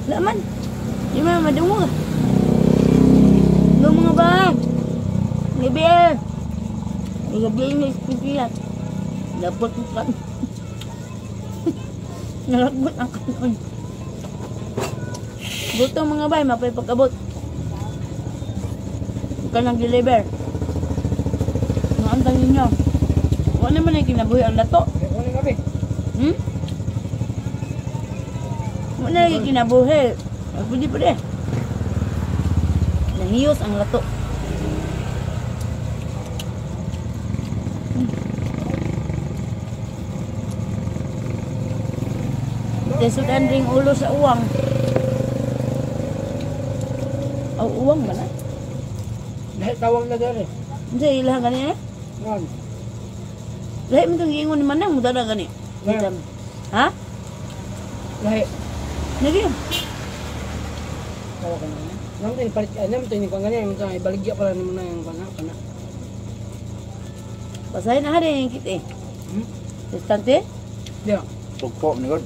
Laman. Di mana madungo. Nung mga bang. Gabi. Gabi ini istilat. Dapat bukan. Nalagbot ang kanon. Butong mga bay, mapay pagkabot. Bukan ang deliver. Naantang ninyo. Wala naman ay kinabuhi ang lato. Wala gabi. Wala ay kinabuhi. Pwede pa rin. Nahiyos ang lato. Sudan ring ulo sa uwang. Aw uwang ba na? Dahil tawang na dali. Hindi ilang ganyan eh? Ngon. Dahil mo itong ingon ni Manang, muda na gani. Ha? Dahil. Naging. Tawa ka na. Nang tayo palit. Alam tayo ni kung ganyan. Yung tayo baligya pala naman na yung kana. Basahin na hari yung kit eh. Distante? Di ba? Tugpo ni God.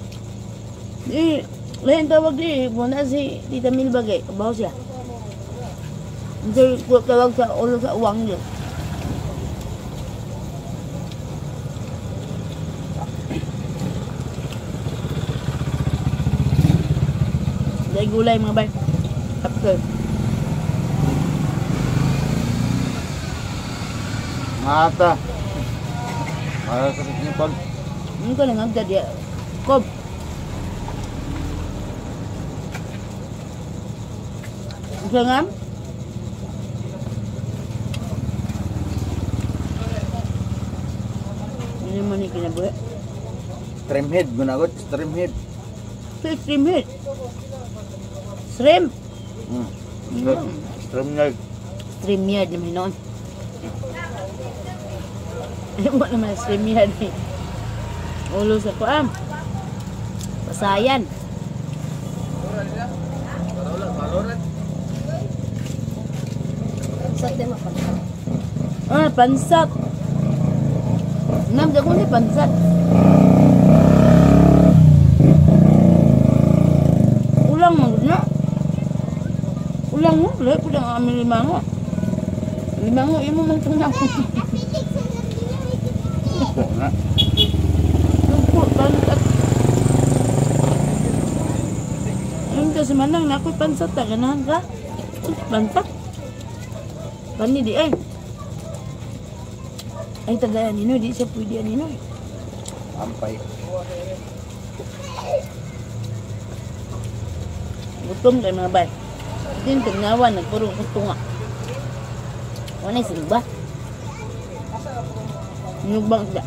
Di, lain tawag di. Muna si Tita Milbagay. Kabaw siya. Hindi tawag sa ulo sa uwang niya. Dahil gulay mga bay. Kapsel. Mata. Para sa sinipag. Ano ka nang agda dia? Kob. Ang ngam? Ano man ni kinabuhi? Trim head guna God, trim head. Shrimp head. Shrimp. Trim head. Shrimp head naman noon. Ano naman shrimp head eh. Ulo sa kuam. Pasayan. Pansat. Ngam jago ni pansat. Ulang magna. Ulang mo, lahat po ng aming limango. Limango, imo mang tunang. Tugpo na. Tugpo, pansat. Yung kasi manang na ako'y pansat, ganahan ka. Pansat. Pani di ay. Ay tagayan nino, di siya pwede nino. Ampay. Gutom kayo mga bay. Ito yung tignawan, nagpurong kutunga. Wala yung silba. Nugbang siya.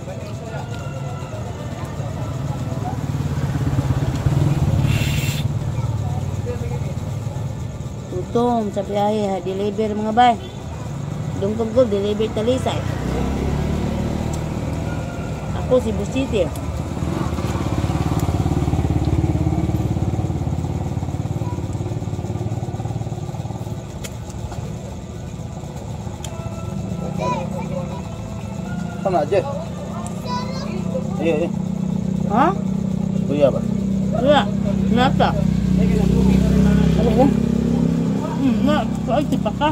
Gutom sa piyahe, deliver mga bay. Dungkog ko, deliver talisay. Ako si Busiti. Sana aja. Iya. Ha? Kuya ba? Wala. Nata. Ano mo? Na, ay tipa ka.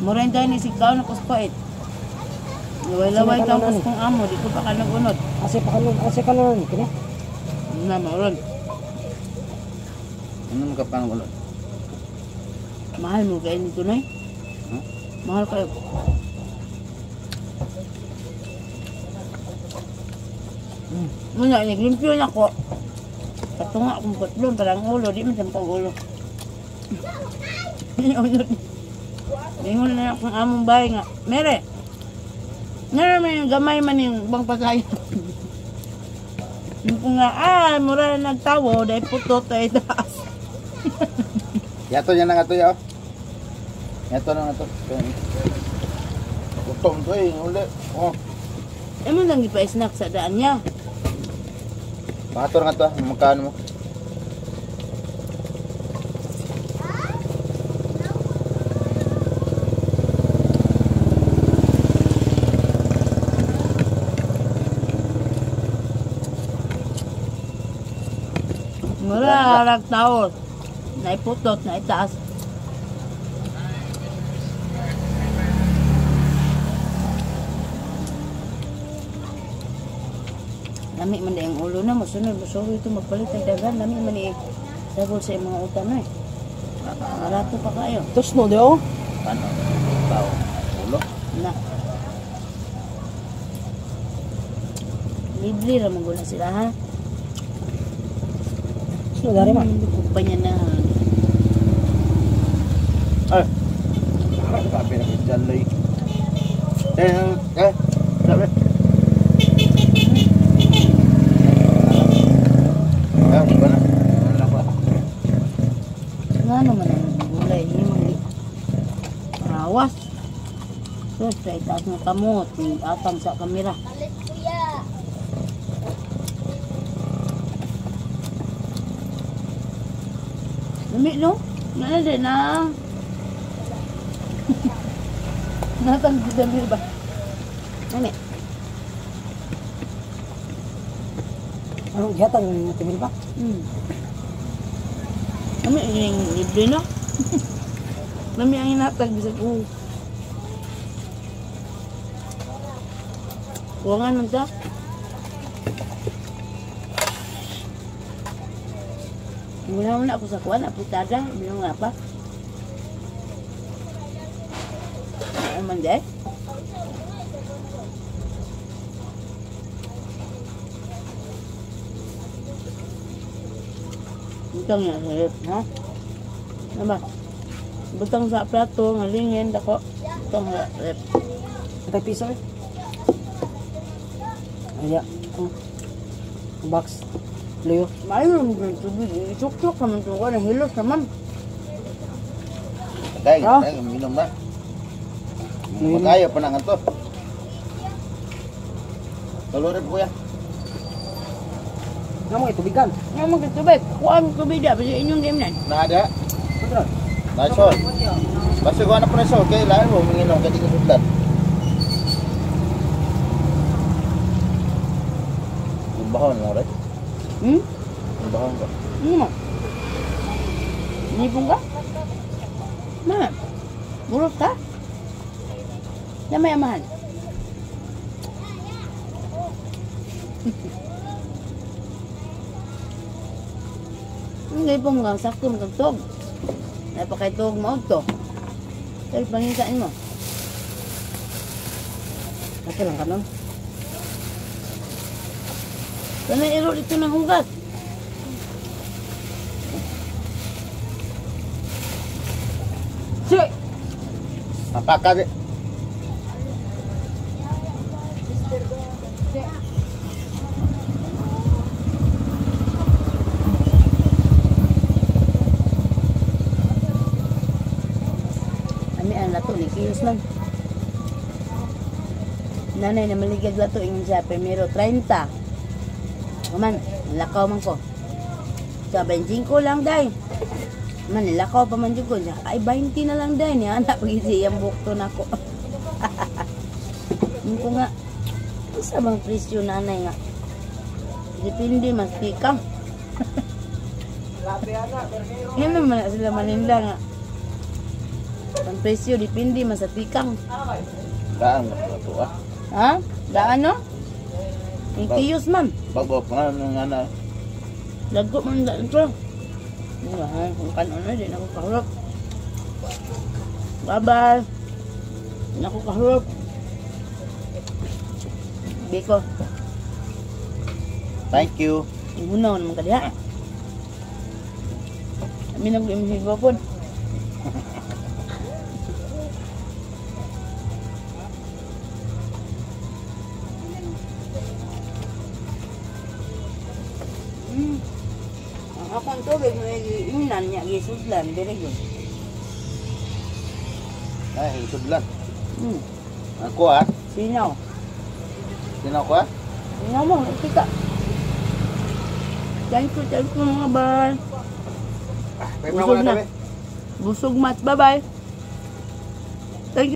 Moren tayo ni sikaw na kuspait. Laway-laway kang kuspong amo, di ko pa ka nagunod. Ase ka nun. Kini? Na, mauron. Ano ka pang ulo? Mahal mo kayo nito na Mahal kayo. Muna, naglimpyo na ko. Katunga akong putlon, parang ulo, di man siyang pag-ulo. Lingon na akong among bahay nga. Mere, may gamay man yung bang pasaya. Yung ko nga, mura na nagtawo, dahil putot ay taas. Yato niya na nga to ya. Yato na nga to. Gutom to eh, uli. Oh. Mo lang ipa-snack sa daan niya. Pator nga to, magkano mo? Mura rag taos. Naiputot, naitaas. Nami man yung ulo na, masunod, masunod ito magpalit ng dagan. Nami man sabol sa mga utang na eh. Marato pa kayo. Tos no, dio? Paano? Tao. Ulo. Na. Libre ramang gula sila ha. Sino dari man? Lupog pa niya na. Ay. Sabi na dyan loy. Sabi. Di ba na? Ano ba? Nga naman ang gulay. Hindi awas. Sus, sa itaas ng kamot. Atang sa kamera. Lami no? Nana din na. Natang didamil ba? Nami. Anong gihatan yung tibil pa? Nami yung libre no? Nami ang hinatag bisa ko. Kuwangan man siya. Mula na ako sa kuwan, aputada. Bilang nga pa. Ano man dahil? Butang nga sa rep, ha? Ano ba? Butang sa plato, ngalingin, dako. Butang sa rep. Atay piso eh. Ayan. Box. Luyo. Mayroon din tubig. Ituk-tuk naman ito. Ano, hilos naman. Kaya, Ah? minum na. Magkaya pa na nga to. Talurip kuya. Nga mo itubigan. Nga magkatubig. Kuha mo tubig da. Kasi inyong game nan. Nada. Ano? Nasol. Basta ko na po na sol. Kaya lahat mo, minginom. Kaya di ka sudlan. Bahon mo, right? Bahon ko. Ano mo? Nipong ka? Ma. Burot ka? Namay-amahan. Hindi po mga sakto magtog. Napakaitog mo to. Kaya panginsaan mo. Okay lang ka nun. Sana iro dito ng hugas. Sir! Napaka. Ami ang lato ni Kiyos man. Nanay na maligag lato ingon siya. Primero 30. Man, nilakaw man ko. Sa 25 lang day. Man, nilakaw pa man dyan ko. Ay, 20 na lang day. Ni anak, pag-isi yung bukto na ko. Yung ko nga, isa bang presyo nanay nga? Depende, mas tikang. Yan naman na sila maninda nga. Ang presyo, depende, mas sa tikang. Daan mo na to ah. Ha? Daan no? Yung Kiyos man. Bago pa nga na. Lago man daan ito. Kung kanon na, di na ako kahurap. Bye-bye. Di na ako kahurap. Biko. Thank you. Ibunaw naman ka diha. Kami nag-imhigo po. Ang akong tubig, may inan niya, gisudlan, dire yun. Ay, sudlan. Ako ah. Sinaw. Sino ko ah? Sinaw mo, kita. Thank you mga bal. Pwede Busog na. Busog mat, bye-bye.